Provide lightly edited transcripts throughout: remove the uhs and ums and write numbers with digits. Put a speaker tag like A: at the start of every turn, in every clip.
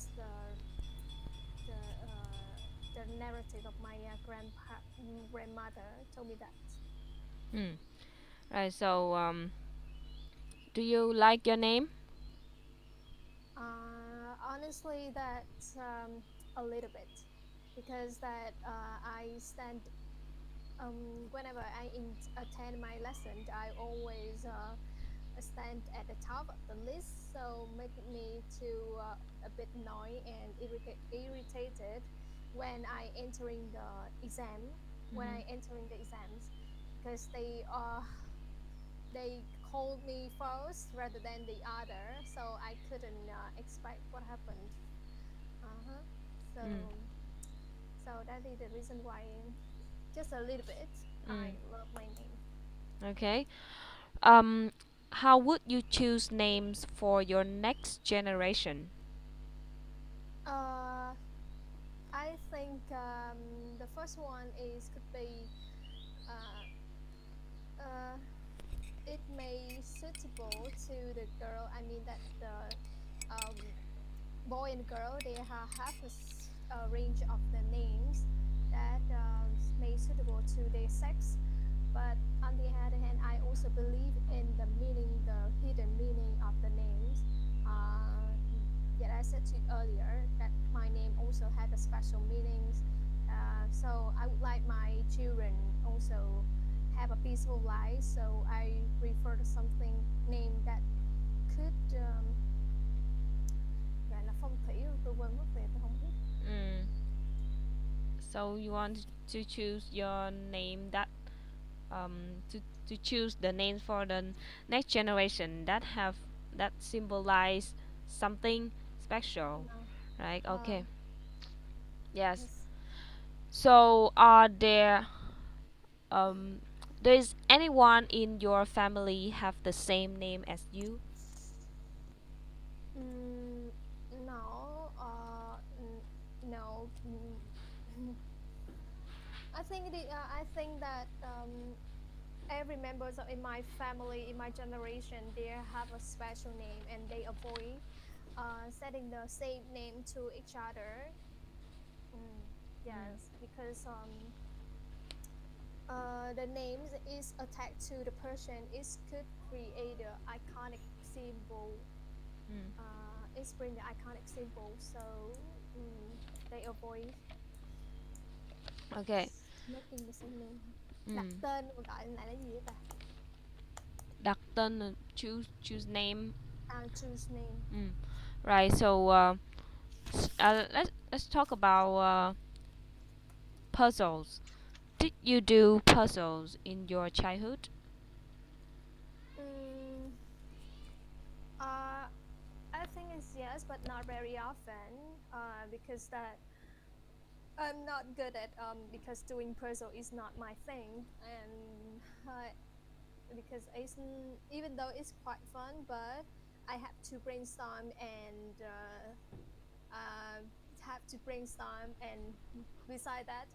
A: just the narrative of my grandmother told me that.
B: Mm. Right. So, do you like your name?
A: Honestly, that a little bit, because that I stand whenever attend my lesson, I always stand at the top of the list, so making me to a bit annoyed and irritated when I entering the exam, when
B: Mm-hmm.
A: I entering the exams, because they called me first rather than the other, so I couldn't expect what happened. Uh-huh.
B: Mm.
A: So that is the reason why, just a little bit,
B: Mm.
A: I love my name.
B: Okay. Um, how would you choose names for your next generation?
A: Uh, I think the first one is could be uh, uh, it may suitable to the girl. I mean that the um, boy and girl, they have a range of the names that may suitable to their sex. But on the other hand, I also believe in the meaning, the hidden meaning of the names. Yet I said to you earlier that my name also had a special meanings. So I would like my children also have a peaceful life. So I refer to something name that could gọi là phong thủy, tôi quên mất về tôi không biết.
B: Mm. So you want to choose your name that to choose the names for the next generation that have that symbolize something special,
A: Uh,
B: right?
A: uh,
B: Okay. Yes.
A: yes.
B: So are um there's anyone in your family have the same name as you?
A: Mm, no, no. I think that every members in my family, in my generation, they have a special name and they avoid setting the same name to each other. Mm,
B: Mm.
A: yes, because the names is attached to the person. It could create a iconic symbol.
B: Mm.
A: It's bring the iconic symbol, so mm, they avoid
B: Okay.
A: making the same name. Đặt
B: Mm.
A: tên mà gọi lại là gì vậy ta?
B: Đặt tên là choose name.
A: Choose name.
B: Mm. Right. So let's talk about puzzles. Did you do puzzles in your childhood?
A: Mm, uh, I think it's yes, but not very often. Because that I'm not good at because doing puzzle is not my thing, and because even though it's quite fun, but I have to brainstorm and uh, have to brainstorm, and beside that,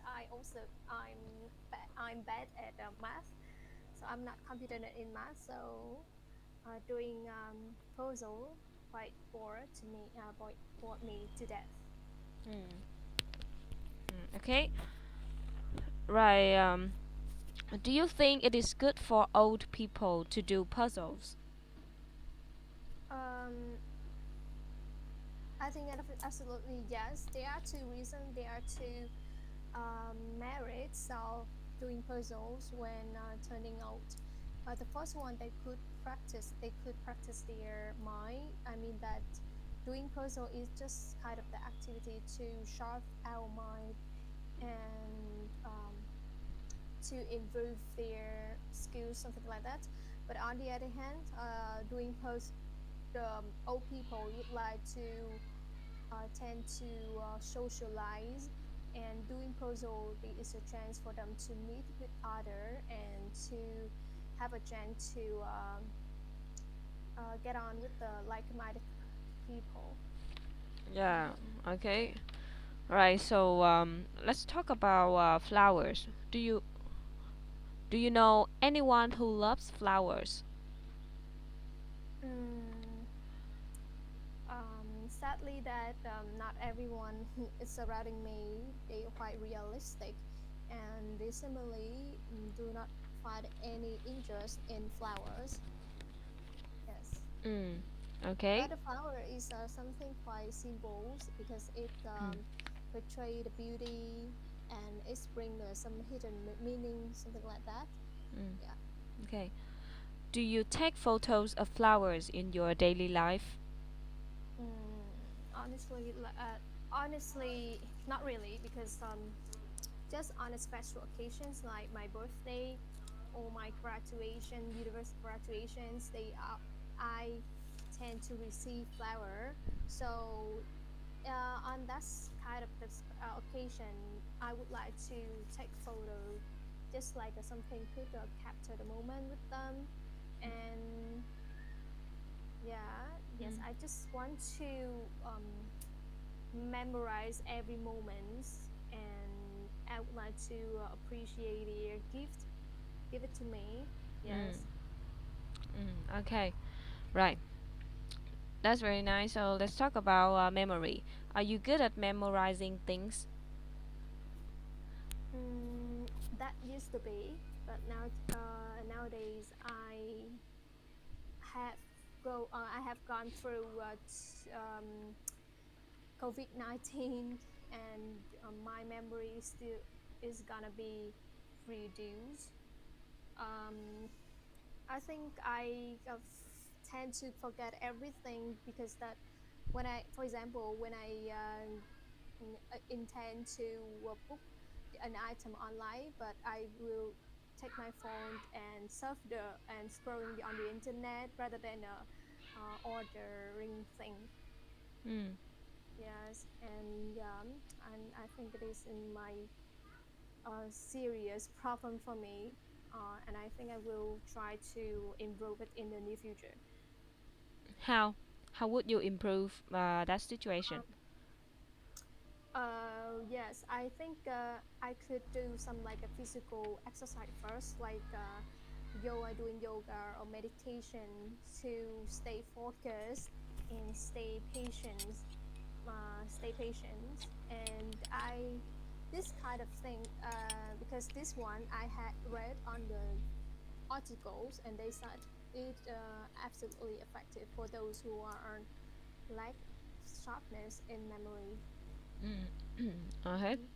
A: I'm bad at math, so I'm not competent in math. So doing puzzle quite bored me to death.
B: Mm. Mm. Okay. Right. Do you think it is good for old people to do puzzles?
A: Um, I think absolutely yes. There are two reasons. There are two merits of doing puzzles when turning out. The first one, they could practice their mind. I mean that doing puzzle is just kind of the activity to sharpen our mind and to improve their skills, something like that. But on the other hand, doing puzzle, the old people would like to tend to socialize, and doing puzzle is a chance for them to meet with other and to have a chance to get on with the like-minded people.
B: Yeah.
A: Uh-huh.
B: Okay. Right. So let's talk about flowers. Do you know anyone who loves flowers?
A: Mm, sadly sadly that not everyone who is surrounding me they are quite realistic, and they similarly do not find any interest in flowers. Yes,
B: Mm. Okay.
A: but the flower is something quite simple because it
B: Mm.
A: portray the beauty and it's bring some hidden meaning, something like that.
B: Mm.
A: Yeah.
B: Okay. Do you take photos of flowers in your daily life?
A: Honestly, honestly, not really because just on a special occasions like my birthday or my graduation, university graduations, they are I tend to receive flower. So on that kind of occasion, I would like to take photo, just like something could capture the moment with them, and yeah, yes,
B: Mm.
A: I just want to memorize every moment, and I would like to appreciate their gift, give it to me.
B: Mm.
A: Yes.
B: Mm. Okay. Right. That's very nice. So let's talk about memory. Are you good at memorizing things?
A: Mm, that used to be, but nowadays have I have gone through COVID-19, and my memory still is gonna be reduced. Um, I think tend to forget everything because that when for example, when I intend to book an item online, but I will take my phone and surf and scrolling on the internet rather than ordering thing.
B: Mm.
A: Yes, and I think it is in my serious problem for me, and I think I will try to improve it in the near future.
B: How? How would you improve that situation?
A: Um, yes, I think I could do some like a physical exercise first, like doing yoga or meditation to stay focused and stay patient. And this kind of thing, because this one I had read on the articles, and they said it absolutely effective for those who are on lack sharpness in memory.
B: Mm. Okay.
A: Mhm.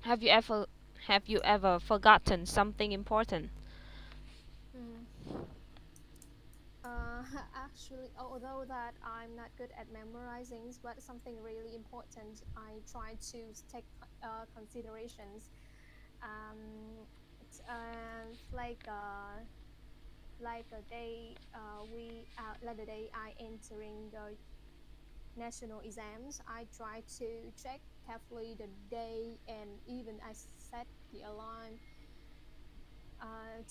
B: Have you ever have you ever forgotten something important?
A: Mm. Uh, Actually, although that I'm not good at memorizing, but something really important, I try to take considerations. It's like a day like the day I entering the national exams. I try to check carefully the day, and even I set the alarm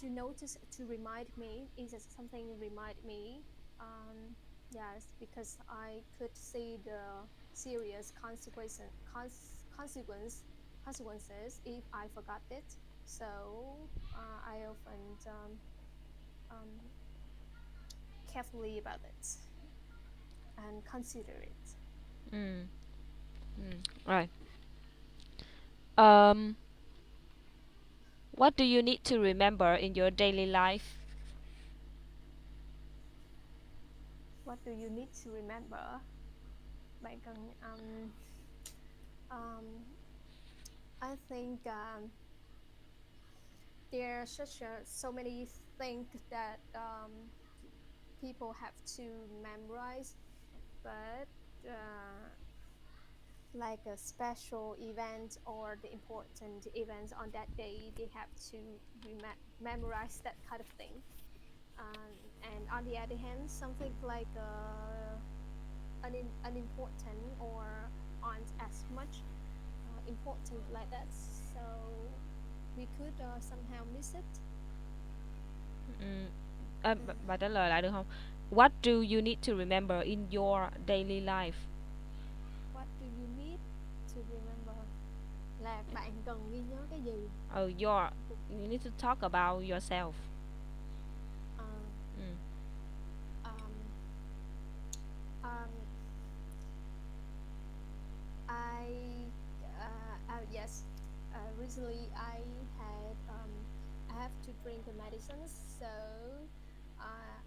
A: to notice to remind me is it something remind me. Yes, because I could see the serious consequences if I forgot it. So I often um, carefully about it and consider it.
B: Mm. Mm. Right. Um. What do you need to remember in your daily life?
A: What do you need to remember? Bạn cần um, I think there are so many things that people have to memorize, but uh, like a special event or the important events on that day, they have to memorize that kind of thing. And on the other hand, something like unimportant or aren't as much important like that, so we could somehow miss it.
B: Mm.
A: Mm.
B: Bà trả lời lại được không? What do you need to remember in your daily life?
A: What do you need to remember? Là bạn cần ghi nhớ cái gì?
B: Oh, you need to talk about yourself.
A: Uh,
B: Mm.
A: um, um, recently I have to drink the medicines, so uh,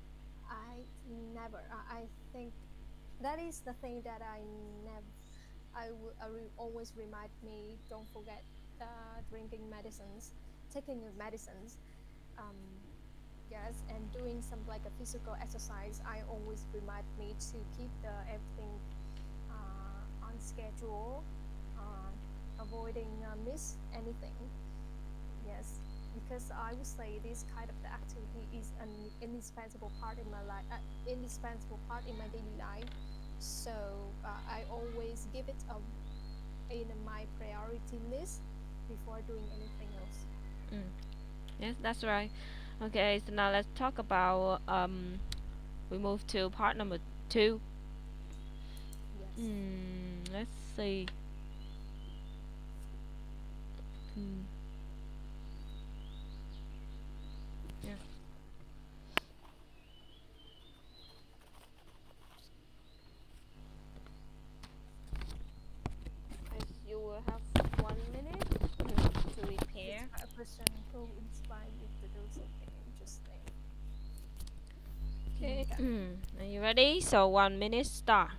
A: I never. I think that is the thing that I never. Always remind me, don't forget drinking medicines, taking your medicines. Um, yes, and doing some like a physical exercise. I always remind me to keep the everything on schedule, uh, avoiding miss anything. Yes, because I would say this kind of the activity is an indispensable part in my life, indispensable part in my daily life. So I always give it in my priority list before doing anything else.
B: Mm. Yes, that's right. Okay, so now let's talk about we move to part number two.
A: Yes.
B: Let's see. Mm. Yeah. Yes, you will have 1 minute to repair.
A: Describe a person who inspire you to do something interesting.
B: Okay.
A: Okay.
B: Are you ready? So 1 minute start.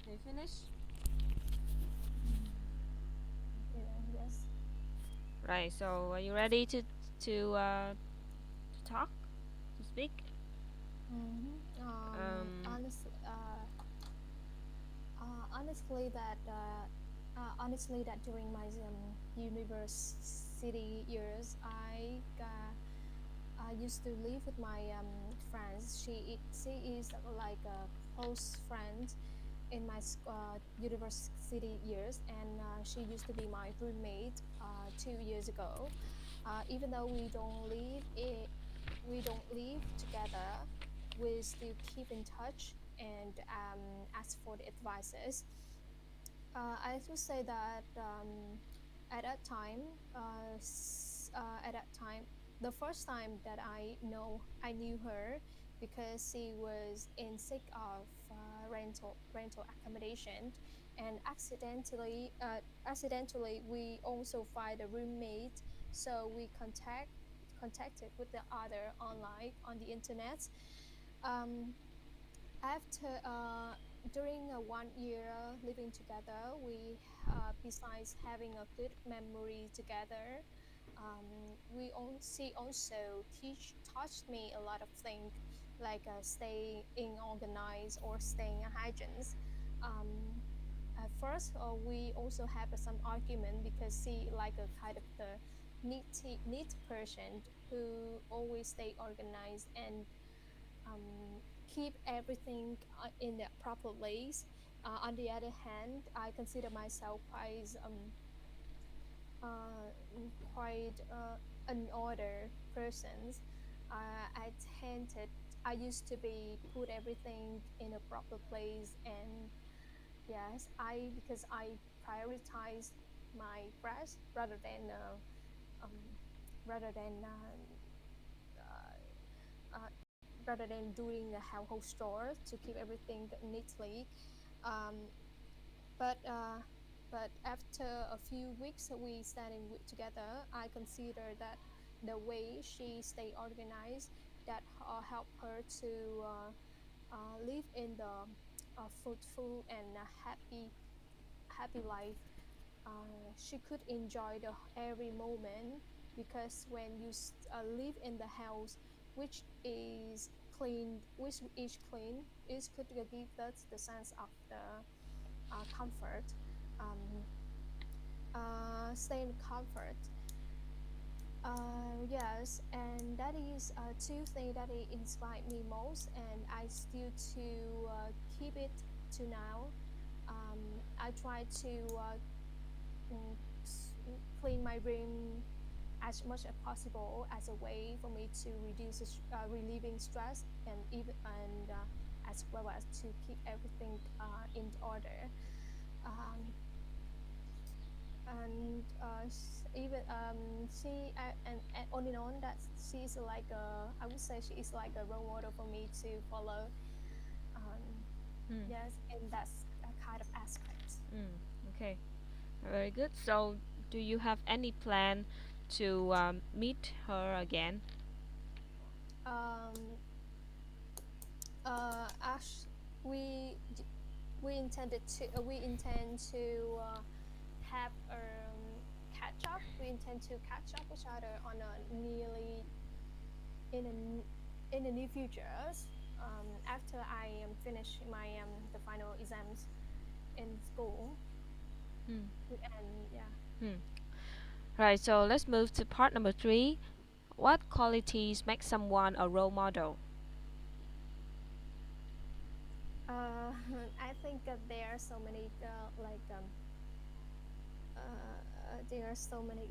B: Are you finished?
A: Yeah, yes.
B: Right. So are you ready to talk, to speak? Um.
A: Honestly, honestly, that during my university years, I used to live with my friends. She is like a close friend in my university years, and she used to be my roommate 2 years ago. Even though we don't live together, we still keep in touch and ask for the advices. I would say that at that time, at that time, the first time that I knew her because she was in sick of rental accommodation, and accidentally we also find a roommate, so we contacted with the other online on the internet. Um, after during 1 year living together, we besides having a good memory together, we she also taught me a lot of things, like staying organized or staying hygiene. um, at first, we also have some argument because she like a kind of the neat person who always stay organized and keep everything in the proper place. On the other hand, I consider myself uh, quite an order person. I tended, I used to be put everything in a proper place, and yes, I because I prioritize my rest um, rather than uh, rather than doing a household store to keep everything neatly. Um, but uh, but after a few weeks we standing together, I consider that the way she stay organized that help her to live in the fruitful and happy life. She could enjoy the every moment because when you live in the house which is clean, which is clean, it could give us the sense of the comfort, um, stay in comfort. Yes, and that is two things that it inspired me most, and I still to keep it to now. I try to mm, clean my room as much as possible as a way for me to reduce relieving stress and even and as well as to keep everything in order. Um, and even and on that she's like a, I would say she is like a role model for me to follow. Um,
B: Mm.
A: yes, and that's a kind of aspect.
B: Mm. Okay. Very good. So, do you have any plan to meet her again?
A: Um, Ash, we we intended to we intend to have catch up. We intend to catch up each other on a nearly in in the near futures. After I am finished my the final exams in school,
B: Hmm.
A: and yeah.
B: Hmm. Right. So let's move to part number three. What qualities make someone a role model?
A: Uh, I think there are so many there are so many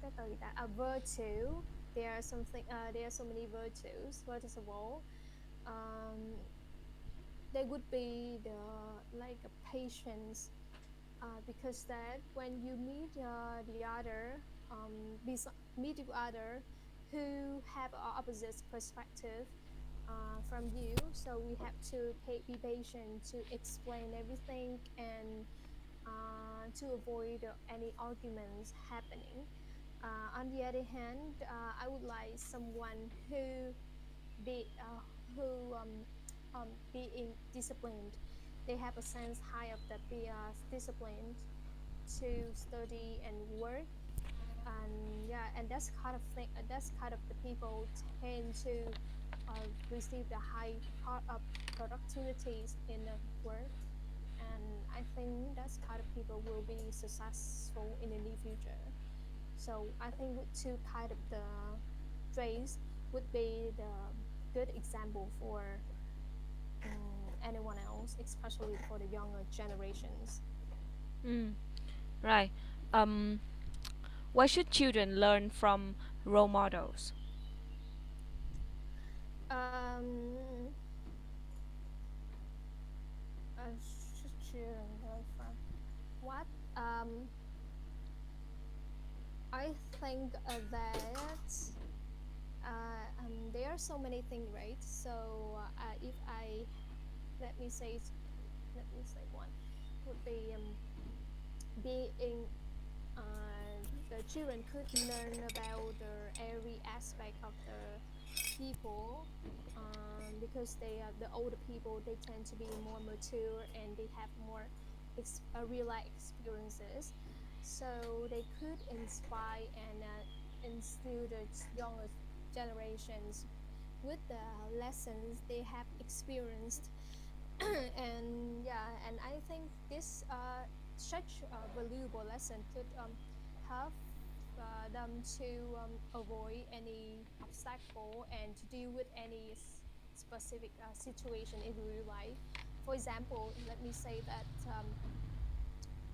A: cái từ gì ta? Virtue. There are something. There are so many virtues. First of all, um, there would be the like a patience, because that when you meet the other, meet the other who have a opposite perspective from you, so we have to be patient to explain everything and to avoid any arguments happening. On the other hand, I would like someone who be being disciplined. They have a sense high of the be disciplined to study and work, and yeah, and that's kind of thing. That's kind of the people tend to receive the high part of productivities in the work, and I think that's kind of people will be successful in the near future. So I think with two kind of the traits would be the good example for anyone else, especially for the younger generations.
B: Mm. Right. Um. Why should children learn from role models?
A: Um, should children learn from what? Um, I think that there are so many things, right? So if I let me say let me say one would be being the children could learn about the every aspect of the people, because they are the older people, they tend to be more mature and they have more real life experiences, so they could inspire and instill the younger generations with the lessons they have experienced. And yeah, and I think this such a valuable lesson could help them to avoid any obstacle and to deal with any specific situation in real life. For example, let me say that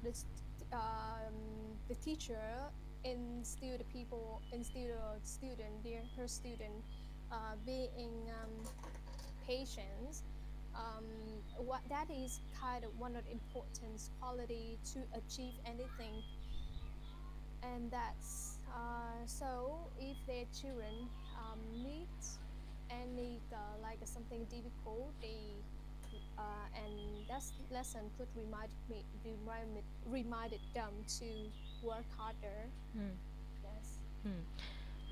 A: this the teacher instill the people instill the student their her student being patience. What that is kind of one of the important quality to achieve anything, and that's so if their children meet any something difficult, they and that lesson could reminded them to work harder.
B: Hmm.
A: Yes.
B: Hmm.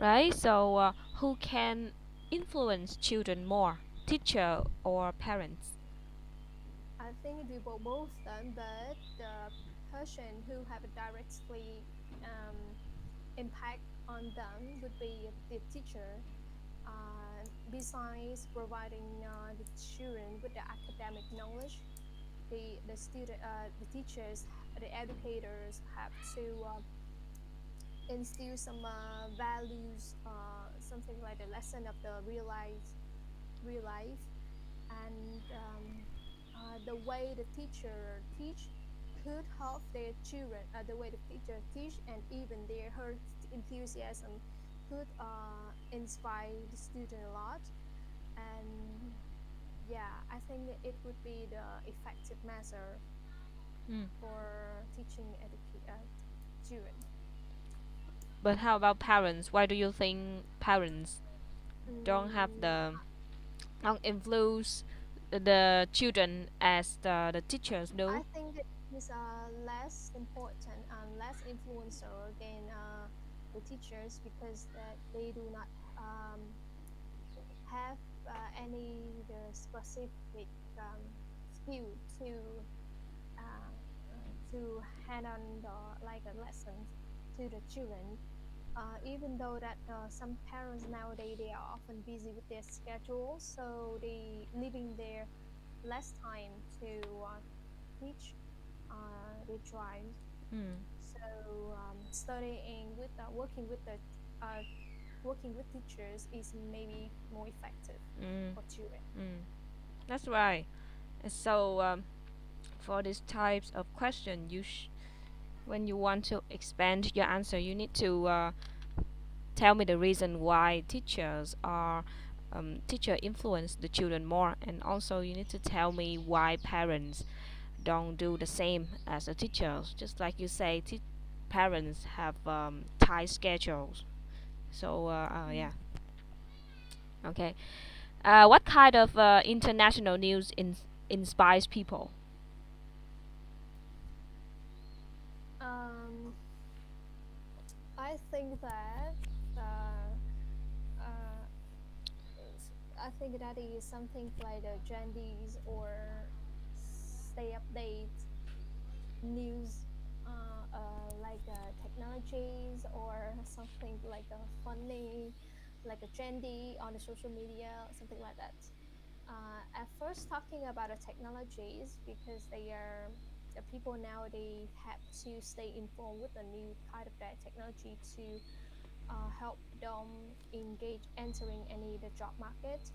B: Right? So, who can influence children more, teacher or parents?
A: I think it will be both them, but the person who have a directly impact on them would be the teacher. Besides providing the children with the academic knowledge, the teachers, the educators have to instill some values, something like the lesson of the real life, and the way the teacher teach could help their children. The way the teacher teach and even their her enthusiasm could inspire the student a lot. And yeah, I think it would be the effective measure
B: Hmm.
A: for teaching children.
B: But how about parents? Why do you think parents don't have
A: Mm,
B: the don't influence the children as the teachers do?
A: I think it is less important and less influencer than the teachers because that they do not um, have any the specific skill uh, to hand on the like a lessons to the children. Even though that some parents nowadays they are often busy with their schedule, so they leaving their less time to teach their child.
B: Hmm.
A: So studying with working with the uh, working with teachers is maybe more effective
B: Hmm.
A: for children.
B: Hmm. That's right. So, for these types of question, when you want to expand your answer, you need to tell me the reason why teacher influence the children more, and also you need to tell me why parents don't do the same as the teachers. Just like you say, parents have tight schedules. So,
A: Mm.
B: yeah, okay. What kind of international news inspires people?
A: Um, I think that uh, uh, I think that is something like the Jandies or stay update news, like technologies or something like a funny, like a trendy on the social media, something like that. At first, talking about the technologies because they are the people now they have to stay informed with the new kind of that technology to help them engage entering any the job market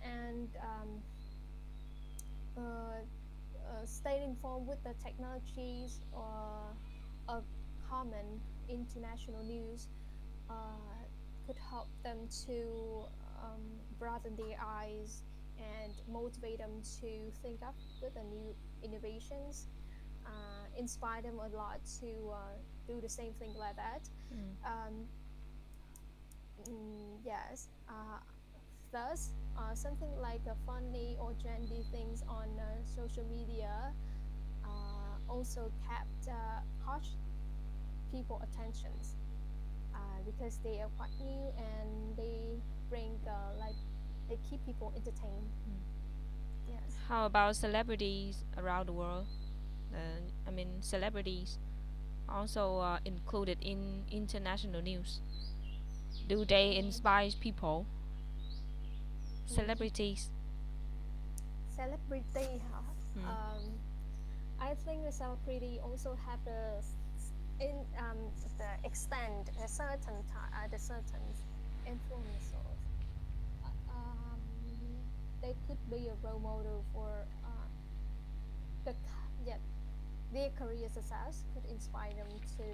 A: and uh, stay informed with the technologies or common international news could help them to broaden their eyes and motivate them to think up with the new innovations, inspire them a lot to do the same thing like that.
B: Mm.
A: Um, yes. Thus, something like a funny or trendy things on social media also kept caught people attentions because they are quite new and they bring like they keep people entertained. Yes.
B: How about celebrities around the world? I mean, celebrities also included in international news. Do they
A: Mm,
B: inspire people?
A: mm.
B: Celebrities.
A: Celebrity, huh?
B: Mm.
A: I think the celebrity also have in the extent a certain the certain influencers. They could be a role model for yeah, their career success could inspire them to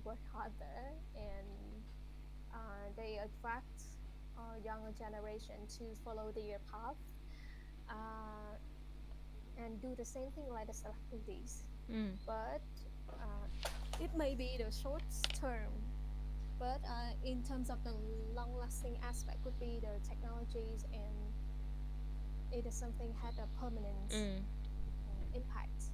A: work harder and they attract younger generation to follow their path uh, and do the same thing like the celebrities.
B: Mm.
A: But uh, it may be the short term. But in terms of the long-lasting aspect, could be the technologies, and it is something had a permanent
B: Mm.
A: impact.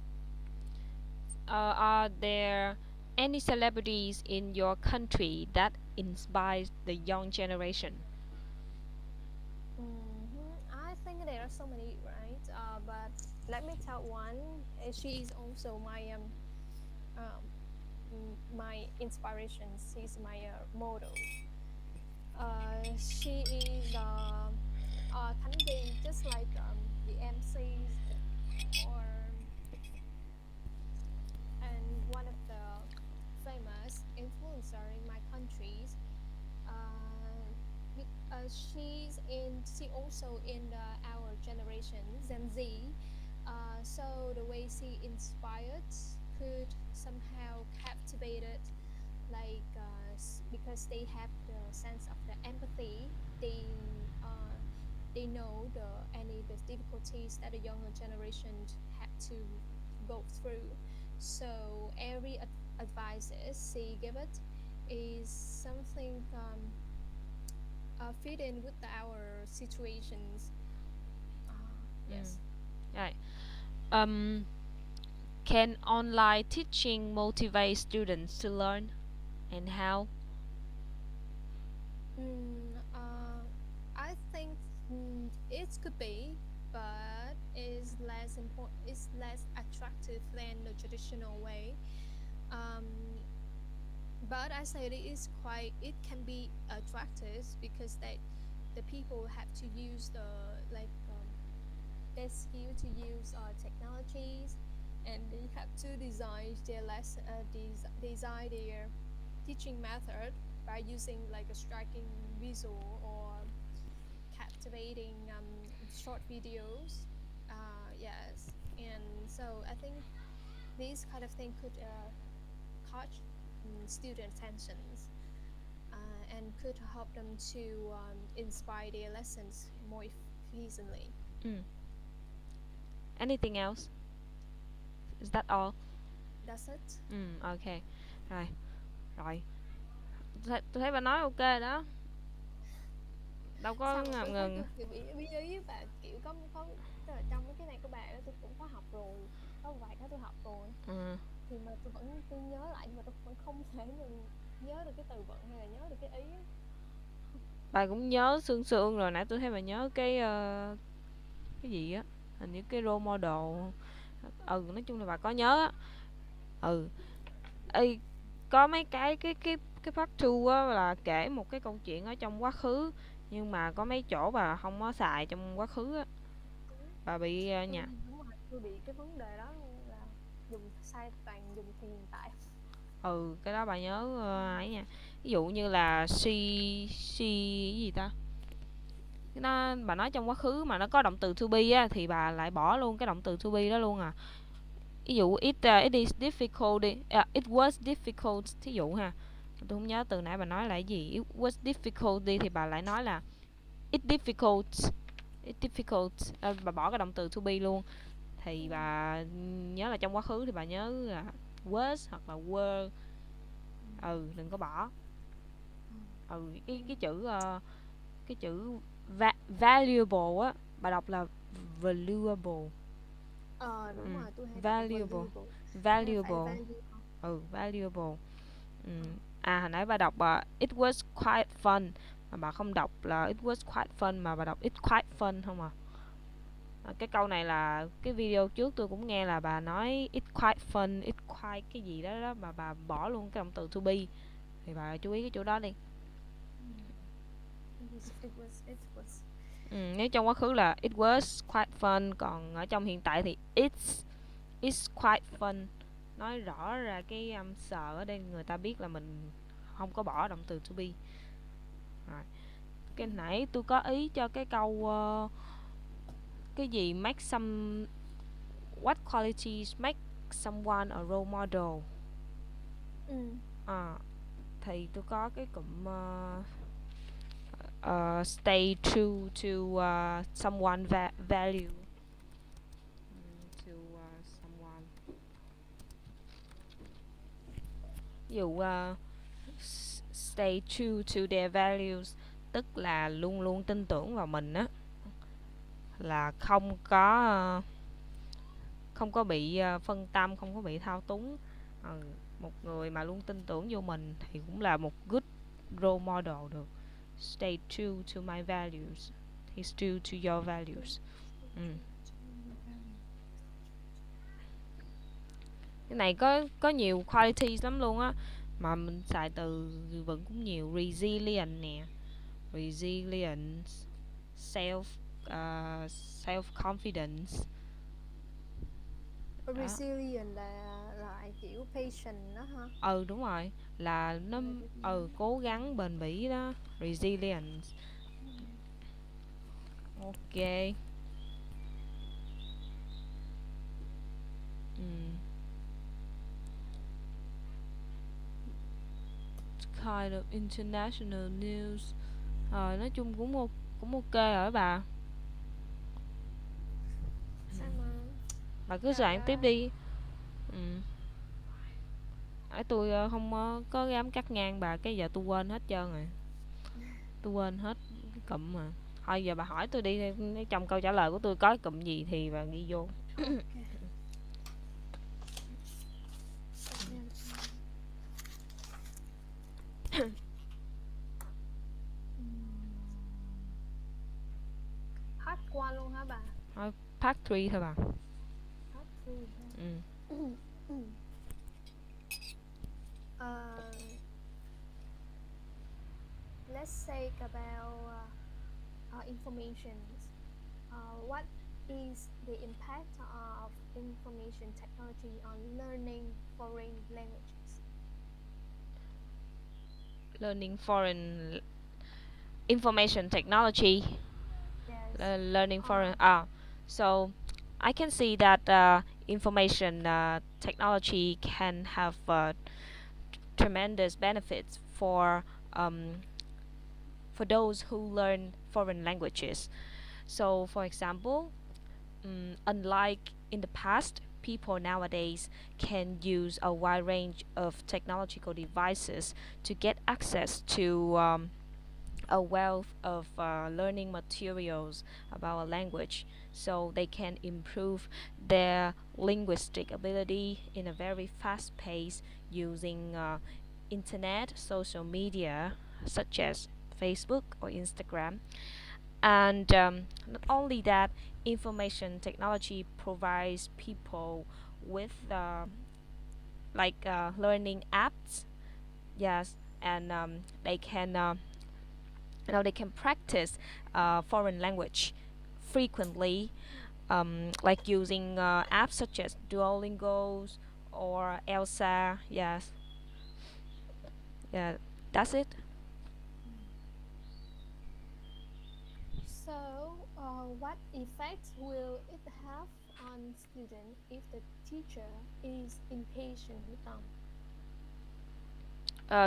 B: Are there? Any celebrities in your country that inspires the young generation?
A: I think there are so many, right? But let me tell one. She is also um, my inspiration. She's my model. She is Khánh Vy, just like the MCs or and one of the famous influencer in my countries. She also in our generation Gen Z. So the way she inspired could somehow captivated, like because they have the sense of the empathy. They know the difficulties that the younger generation had to go through. So every advices she give it is something fit in with our situations.
B: Mm.
A: Yes.
B: Right. Um, can online teaching motivate students to learn, and how?
A: I think it could be, but is less important. It's less attractive than the traditional way. Um, but I said it is quite. It can be attractive because the people have to use their skill to use technologies, and they have to design their design their teaching method by using like a striking visual or captivating short videos. Yes, and so I think this kind of thing could catch student attentions and could help them to inspire their lessons more efficiently.
B: Mm. Anything else? Is that all?
A: That's it.
B: Ok. Rồi, rồi. Tôi thấy bà nói ok đó. Đâu có
A: Sao mà
B: ngập
A: tôi thấy
B: ngừng.
A: tôi kiểu bị bí ý và kiểu có tức là trong mấy cái này của bạn đó tôi cũng có học rồi, có vài cái tôi học rồi
B: Ừ.
A: thì mà tôi nhớ lại nhưng mà tôi vẫn không thể mà nhớ được cái từ vựng hay là nhớ được cái ý á.
B: Bà cũng nhớ sương sương rồi, nãy tôi thấy bà nhớ cái gì á, hình như cái role model. Nói chung là bà có nhớ á. Ừ. Ê, có mấy cái part 2 á là kể một cái câu chuyện ở trong quá khứ, nhưng mà có mấy chỗ bà không có xài trong quá khứ á, bà bị nhạt.
A: Đúng rồi, tôi bị cái vấn đề đó là dùng sai toàn dùng thì hiện tại.
B: Cái đó bà nhớ ấy nha. Ví dụ như là she cái gì ta, nó bà nói trong quá khứ mà nó có động từ to be á thì bà lại bỏ luôn cái động từ to be đó luôn à. Ví dụ it is difficult đi, it was difficult thí dụ ha, tôi không nhớ từ nãy bà nói là cái gì. It was difficult đi thì bà lại nói là it difficult, it difficult. Bà bỏ cái động từ to be luôn thì bà nhớ là trong quá khứ thì bà nhớ là was hoặc là were. Đừng có bỏ. Cái chữ valuable á, bà đọc là valuable.
A: Đúng rồi, tôi hay đọc
B: Valuable,
A: valuable nhưng mà phải
B: valuable.
A: value không?
B: Valuable.
A: Ờ.
B: Hồi nãy bà đọc it was quite fun, mà bà không đọc là it was quite fun mà bà đọc it quite fun không à. Cái câu này là cái video trước tôi cũng nghe là bà nói it quite fun, it quite cái gì đó đó, mà bà bỏ luôn cái động từ to be, thì bà chú ý cái chỗ đó đi.
A: It was.
B: Nếu trong quá khứ là it was quite fun, còn ở trong hiện tại thì it's quite fun. Nói rõ ra cái sợ ở đây người ta biết là mình không có bỏ động từ to be. Rồi. Cái nãy tôi có ý cho cái câu cái gì make some, what qualities make someone a role model. Thì tôi có cái cụm stay true to someone value. To someone, ví dụ stay true to their values, tức là luôn luôn tin tưởng vào mình á, là không có bị phân tâm, không có bị thao túng Một người mà luôn tin tưởng vô mình thì cũng là một good role model được. Stay true to my values. Stay true to your values. Ừ. Cái này có nhiều qualities lắm luôn á, mà mình xài từ vựng cũng nhiều. Resilient nè, resilience, self self confidence.
A: Resilient là lại kiểu patient đó ha.
B: Đúng rồi, là nó cố gắng bền bỉ đó. Resilience. Ok. Kind of international news. Nói chung cũng ok rồi bà.
A: Sao mà
B: Bà cứ
A: trời
B: soạn tiếp
A: ơi.
B: đi. Tôi không có dám cắt ngang bà, cái giờ tôi quên hết trơn rồi. Tôi quên hết cái cụm mà. Thôi giờ bà hỏi tôi đi, trong câu trả lời của tôi có cụm gì thì bà ghi vô.
A: Ok. Part 1 luôn hả bà?
B: Thôi part 3 thôi bà.
A: Part 3 hả? Let's talk about information. What is the impact of information technology on learning foreign languages?
B: Learning foreign information technology.
A: Yes.
B: Learning foreign. So I can see that information technology can have tremendous benefits for those who learn foreign languages. So, for example, unlike in the past, people nowadays can use a wide range of technological devices to get access to a wealth of learning materials about a language, so they can improve their linguistic ability in a very fast pace using internet, social media such as Facebook or Instagram. And not only that, information technology provides people with learning apps. Yes, and they can practice foreign language frequently, like using apps such as Duolingo or Elsa. Yes, yeah, that's it.
A: So, what effect will it have on student if the teacher is impatient with them?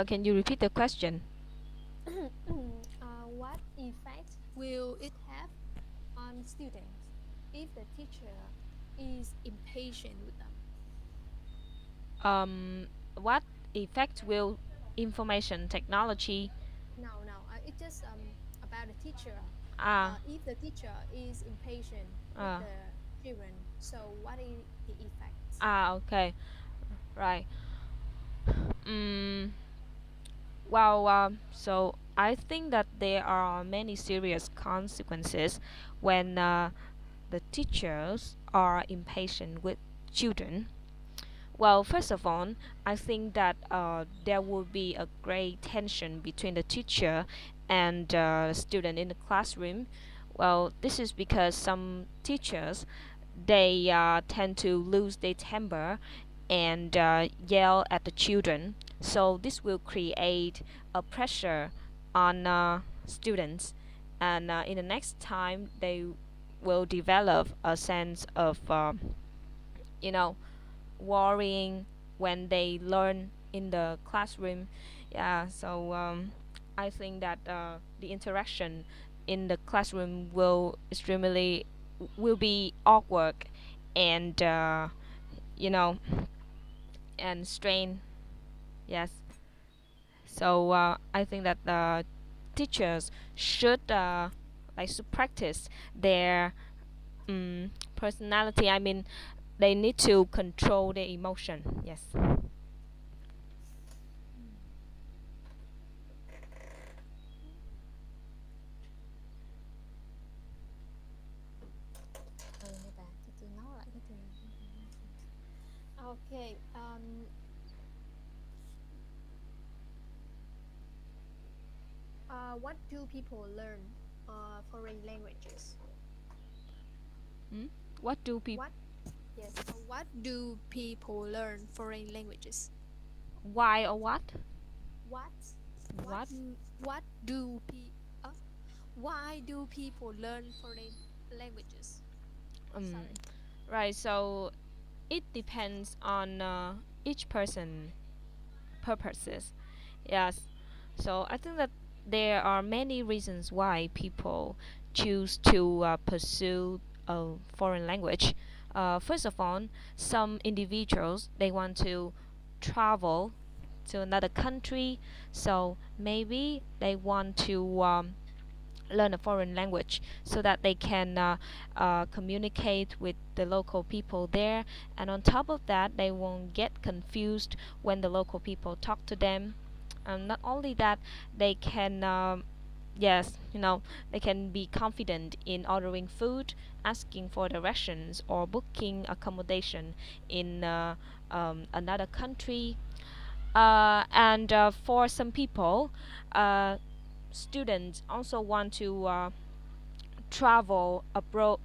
B: Can you repeat the question?
A: What effect will it have on students if the teacher is impatient with them?
B: What effect will information technology?
A: No, it's just about the teacher.
B: Ah,
A: If the teacher is impatient with
B: ah,
A: the children, so what is the effect?
B: okay, right. Mm, well, so I think that there are many serious consequences when the teachers are impatient with children. Well, first of all, I think that there will be a great tension between the teacher and the student in the classroom. Well, this is because some teachers they tend to lose their temper and yell at the children. So this will create a pressure on students, and in the next time they will develop a sense of you know worrying when they learn in the classroom. Yeah, so I think that the interaction in the classroom will be awkward and you know and strain. Yes. So I think that the teachers should practice their personality. I mean, they need to control their emotion. Yes.
A: Okay. What do people learn foreign languages?
B: Hmm? What do people?
A: What? Yes. What do people learn foreign languages?
B: Why or what?
A: What? What?
B: What?
A: What do pe? Why do people learn foreign languages?
B: Um,
A: Sorry.
B: right. So it depends on each person purposes. Yes. So I think that there are many reasons why people choose to pursue a foreign language. First of all, some individuals they want to travel to another country, so maybe they want to learn a foreign language so that they can communicate with the local people there, and on top of that they won't get confused when the local people talk to them. Not only that, they can yes, they can be confident in ordering food, asking for directions, or booking accommodation in another country. And for some people, uh, students also want to travel abroad,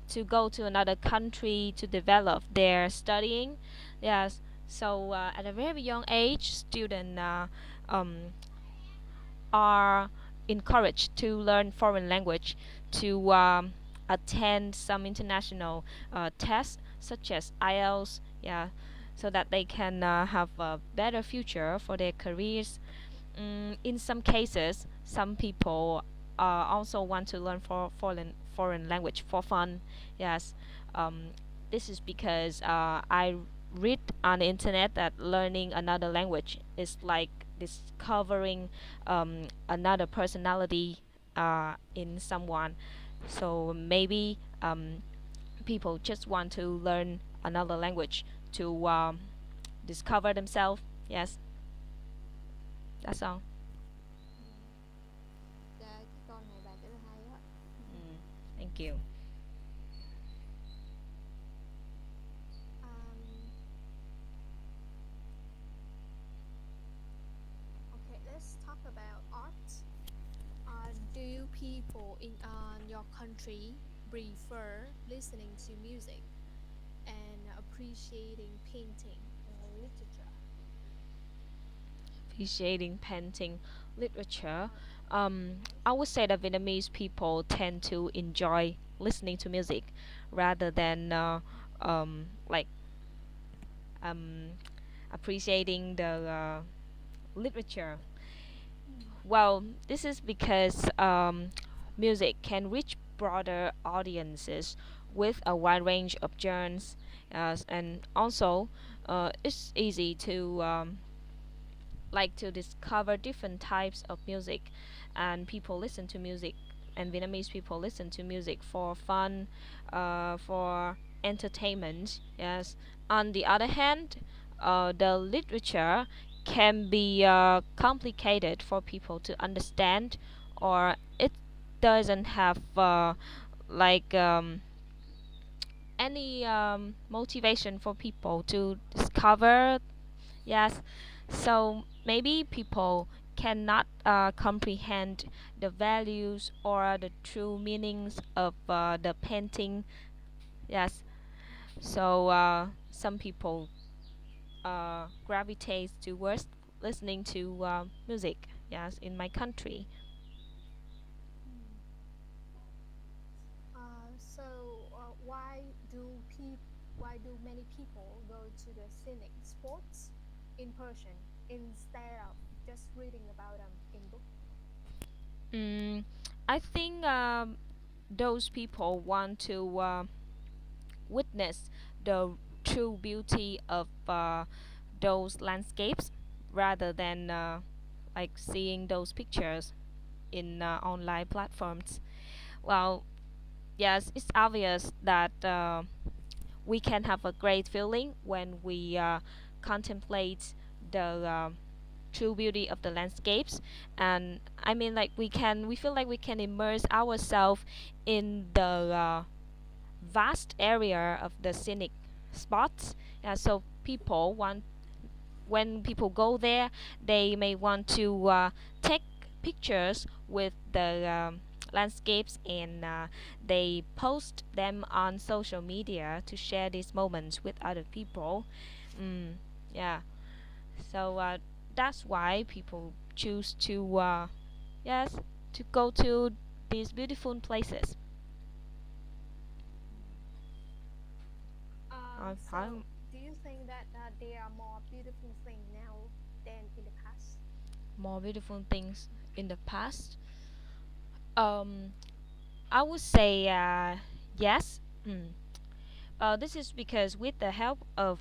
B: to go to another country to develop their studying. Yes. So at a very young age, students um, are encouraged to learn foreign language to attend some international tests such as IELTS, yeah, so that they can have a better future for their careers. In some cases, some people also want to learn foreign language for fun. Yes, um, this is because I read on the internet that learning another language is like discovering another personality in someone. So maybe people just want to learn another language to discover themselves. Yes, that's all.
A: Cái câu này bà trả lời hay á.
B: Mm, thank you.
A: Um, okay, let's talk about art. Do you people in your country prefer listening to music and appreciating painting or literature?
B: Appreciating painting literature.
A: Uh,
B: I would say that Vietnamese people tend to enjoy listening to music rather than like um, appreciating the literature. Well, this is because music can reach broader audiences with a wide range of genres, and also it's easy to to discover different types of music, and people listen to music, and Vietnamese people listen to music for fun, for entertainment. Yes. On the other hand, the literature can be complicated for people to understand, or it doesn't have like any motivation for people to discover. Yes, so maybe people cannot comprehend the values or the true meanings of the painting. Yes, so some people gravitate towards listening to music. Yes, in my country.
A: Why do many people go to the scenic sports in person instead of just reading about them in book?
B: Mm, I think those people want to witness the true beauty of those landscapes rather than seeing those pictures in online platforms. Well, yes, it's obvious that we can have a great feeling when we contemplate the true beauty of the landscapes, and we feel like we can immerse ourselves in the vast area of the scenic spots. Yeah, so people want when people go there, they may want to take pictures with the landscapes, and they post them on social media to share these moments with other people. Mm, yeah, so that's why people choose to yes, to go to these beautiful places. Hỏi
A: So, do you think that there are more beautiful things now than in the past?
B: more beautiful things in the past. Um, I would say yes. Mm. This is because with the help of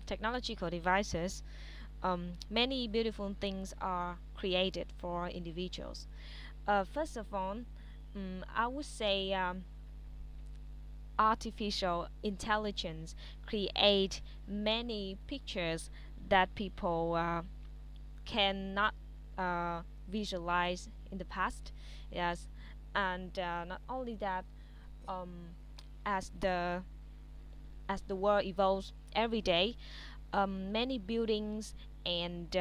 B: technological devices, many beautiful things are created for individuals. First of all, I would say artificial intelligence create many pictures that people cannot visualize in the past. Yes, and not only that, um, as the world evolves every day, many buildings and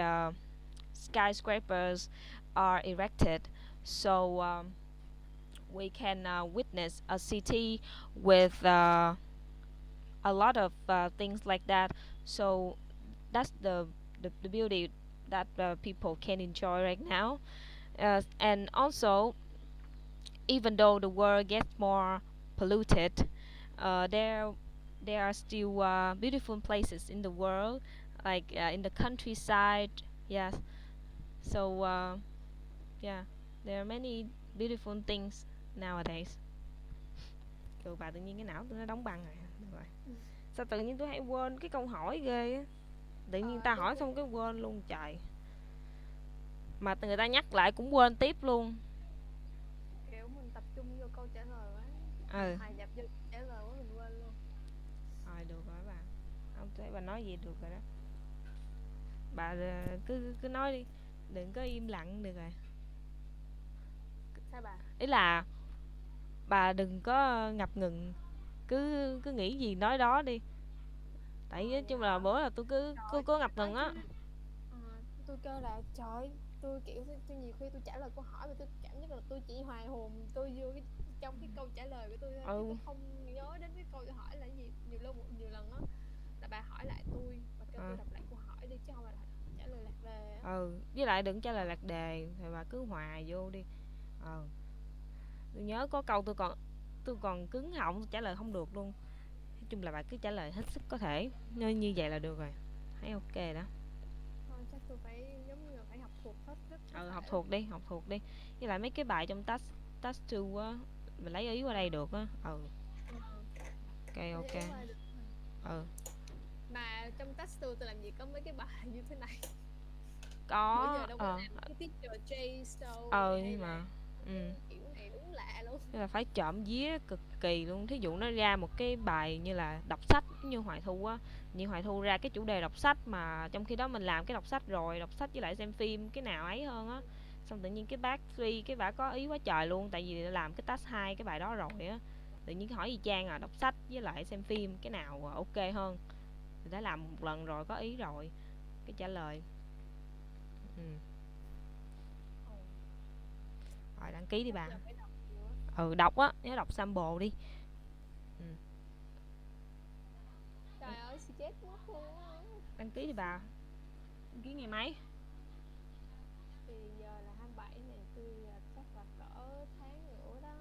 B: skyscrapers are erected, so we can witness a city with a lot of things like that. So that's the beauty that people can enjoy right now. And also, even though the world gets more polluted, there are still beautiful places in the world, like in the countryside. Yes. So yeah, there are many beautiful things nowadays. Rồi bà tự nhiên cái não tôi nó đóng băng rồi. Được rồi. Sao tự nhiên tôi hay quên cái câu hỏi ghê á. Tự nhiên ta
A: Tôi
B: hỏi
A: cũng
B: xong cái quên luôn trời. Mà người ta nhắc lại cũng quên tiếp luôn.
A: kiểu mình tập trung vô câu trả lời quá, mình
B: Ừ.
A: hòa nhập vô trả lời quá mình quên luôn.
B: Rồi được rồi bà. Không thấy bà nói gì được rồi đó. Bà cứ cứ nói đi. Đừng có im lặng được rồi.
A: Sao bà?
B: Ý là bà đừng có ngập ngừng, cứ cứ nghĩ gì nói đó đi. Tại nói
A: Vậy
B: chung là
A: hả?
B: bữa là tôi cứ
A: Trời
B: cứ
A: ơi,
B: cố
A: phải
B: ngập ngừng
A: nói
B: á.
A: chứ. Tôi kêu là trời ơi, tôi kiểu tôi nhiều khi tôi trả lời câu hỏi mà tôi cảm giác là tôi chỉ hoài hồn tôi vô trong cái câu trả lời của tôi thôi, chứ
B: Ừ.
A: tôi không nhớ đến cái câu tôi hỏi là cái gì. Nhiều lần á là bà hỏi lại tôi và kêu
B: À.
A: tôi đọc lại câu hỏi đi, chứ không phải là trả lời lạc đề á.
B: Ừ, với lại đừng trả lời lạc đề thì bà cứ hòa vô đi. Ờ, tôi nhớ có câu tôi còn cứng họng, tôi trả lời không được luôn. Nói chung là bà cứ trả lời hết sức có thể, như vậy là được rồi. Thấy ok đó.
A: Thôi chắc tôi phải giống như là phải học thuộc hết hết hết
B: Ừ, học
A: thảy.
B: thuộc đi, học thuộc đi. Với lại mấy cái bài trong task task 2 á, mình lấy ý qua đây được á. Ừ,
A: Ờ,
B: ok
A: lấy
B: ok.
A: ý qua được.
B: Ừ,
A: Mà trong test tôi làm gì có mấy cái bài như thế này. Bữa
B: có
A: giờ đâu có làm cái teacher J story hay
B: nhưng
A: là
B: mà ừ,
A: cái kiểu này đúng lạ luôn.
B: tức là phải trộm vía cực kỳ luôn. Thí dụ nó ra một cái bài như là đọc sách như Hoài Thu á, như Hoài Thu ra cái chủ đề đọc sách mà trong khi đó mình làm cái đọc sách rồi, đọc sách với lại xem phim cái nào ấy hơn á. Xong tự nhiên cái bác Suy cái bả có ý quá trời luôn, tại vì làm cái task 2 cái bài đó rồi á. Tự nhiên cái hỏi y chang à, đọc sách với lại xem phim cái nào ok hơn. Người đã làm một lần rồi, có ý rồi. Cái trả lời. Ừ.
A: Ồ,
B: Rồi đăng ký đi
A: chắc
B: bà.
A: giờ phải đọc nhiều á.
B: Ừ, đọc á, nhớ đọc sample đi. Ừ.
A: Trời ơi stress mất luôn á.
B: Đăng ký đi bà. Đăng ký ngày mấy?
A: Thì giờ là 27 này, tôi chắc là cỡ tháng nữa đó.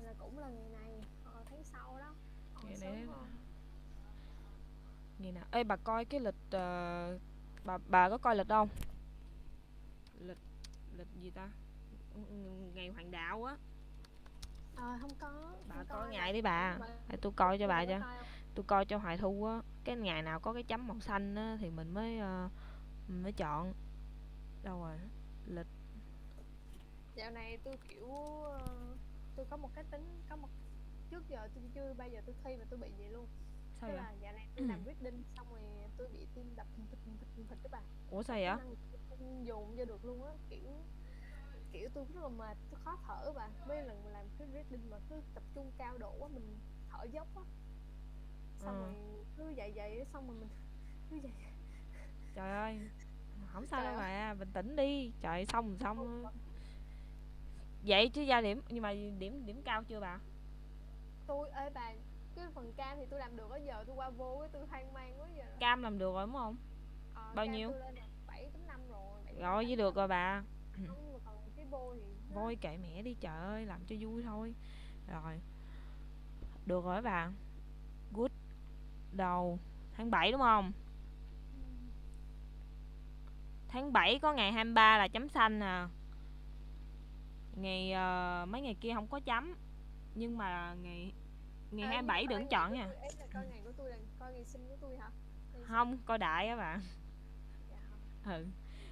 A: Là cũng là ngày này, tháng sau đó,
B: Ngày
A: sớm
B: này
A: hơn.
B: ngày nào? Ê bà coi cái lịch bà có coi lịch không? Lịch lịch gì ta? Ngày hoàng đạo á.
A: Không có,
B: Bà
A: không
B: coi
A: coi bà.
B: ngày đi bà.
A: bà
B: Để tôi coi cho
A: bà
B: bà
A: có
B: cho.
A: coi không?
B: Tôi coi cho Hoài Thu á. Cái ngày nào có cái chấm màu xanh á thì mình mới chọn. Đâu rồi? Lịch
A: Dạo này tôi kiểu tôi có một cái tính, trước giờ tôi chưa bao giờ tôi thi mà tôi bị vậy luôn.
B: sao
A: Tức
B: vậy?
A: là dạo này tôi làm reading xong rồi tôi bị tim đập thình thịch đó bà.
B: Ủa sao
A: Và cái
B: vậy?
A: năng lực tôi không dồn vô được luôn á, kiểu kiểu tôi rất là mệt, tôi khó thở bà. Mấy lần mà làm cái reading mà cứ tập trung cao độ quá, mình thở dốc á, xong
B: Ừ.
A: rồi cứ vậy xong rồi mình cứ vậy.
B: Trời ơi, không sao
A: Trời
B: đâu
A: ơi,
B: bà, bình tĩnh đi. Trời, xong
A: không
B: xong. Vậy chứ gia điểm, nhưng mà điểm điểm cao chưa bà?
A: tôi ê bà, cái phần cam thì tôi làm được, ở giờ tôi qua vô cái tôi hoang mang quá giờ.
B: Cam làm được rồi đúng không? Bao
A: Cam
B: nhiêu?
A: tôi lên là 7.5 rồi, 7.5
B: Rồi, với được
A: 8.
B: rồi bà.
A: Không, nhưng mà còn cái vô thì nó
B: Voi kệ mẹ đi trời ơi, làm cho vui thôi. Rồi, được rồi bà. Good. Đầu tháng 7 đúng không? Tháng 7 có ngày 23 là chấm xanh nè. Ngày mấy ngày kia không có chấm. Nhưng mà ngày ngày
A: nhưng mà
B: 27
A: coi
B: đừng
A: ngày
B: chọn
A: của
B: nha.
A: tôi ấy là coi ngày của tôi là coi ngày sinh của tôi hả? Hay sao?
B: Không, coi đại á bà.
A: Dạ không.
B: Ừ.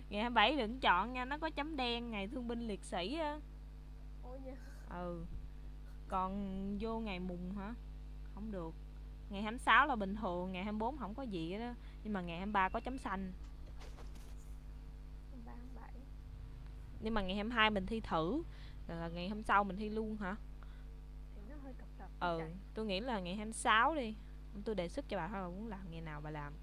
B: Ngày 27 đừng chọn nha, nó có chấm đen ngày thương binh liệt sĩ á.
A: Ôi nha.
B: Ừ. Còn vô ngày mùng hả? Không được. Ngày 26 là bình thường, ngày 24 không có gì đó. Nhưng mà ngày 23 có chấm xanh.
A: 37.
B: Nhưng mà ngày 22 mình thi thử, là ngày hôm sau mình thi luôn hả?
A: Thì nó hơi cập rập với
B: Ừ,
A: trời.
B: tôi nghĩ là ngày 26 đi. Tôi đề xuất cho bà thôi, bà muốn làm ngày nào bà làm.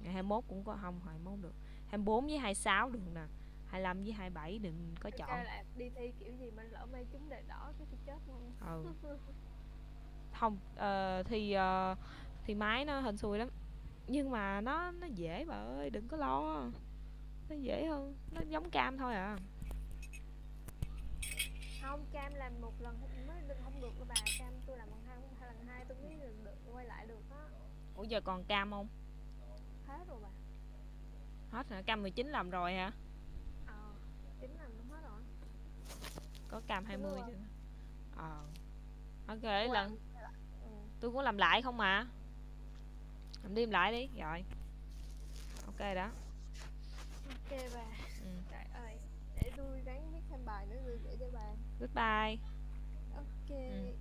B: Ngày 21 cũng có không, 21 được. 24 với 26 được nè. 25 với 27 đừng có
A: Ok
B: chọn.
A: là đi thi kiểu gì mà lỡ may trúng đề đỏ cái tôi chết luôn.
B: Ừ. Không, thì máy nó hên xui lắm. Nhưng mà nó dễ bà ơi, đừng có lo. Nó dễ hơn, nó giống cam thôi à.
A: Không, cam làm một lần mới được không được đâu bà, cam tôi làm lần hai, hai lần hai tôi mới được quay lại được á.
B: Ủa giờ còn cam không?
A: Hết rồi bà.
B: Hết hả? Cam 19 làm rồi hả?
A: Ờ, chính làm đúng hết rồi.
B: Có cam
A: Tôi mới
B: 20
A: qua.
B: chứ. Ờ. Ok,
A: Qua.
B: lần
A: Ừ.
B: tôi cũng làm lại không mà. Làm đi làm lại đi. Rồi, ok đó.
A: Ok bà.
B: Ừ.
A: Trời ơi, để tôi ráng viết thêm bài nữa tôi gửi cho bà.
B: Goodbye.
A: Ok.
B: Ừ.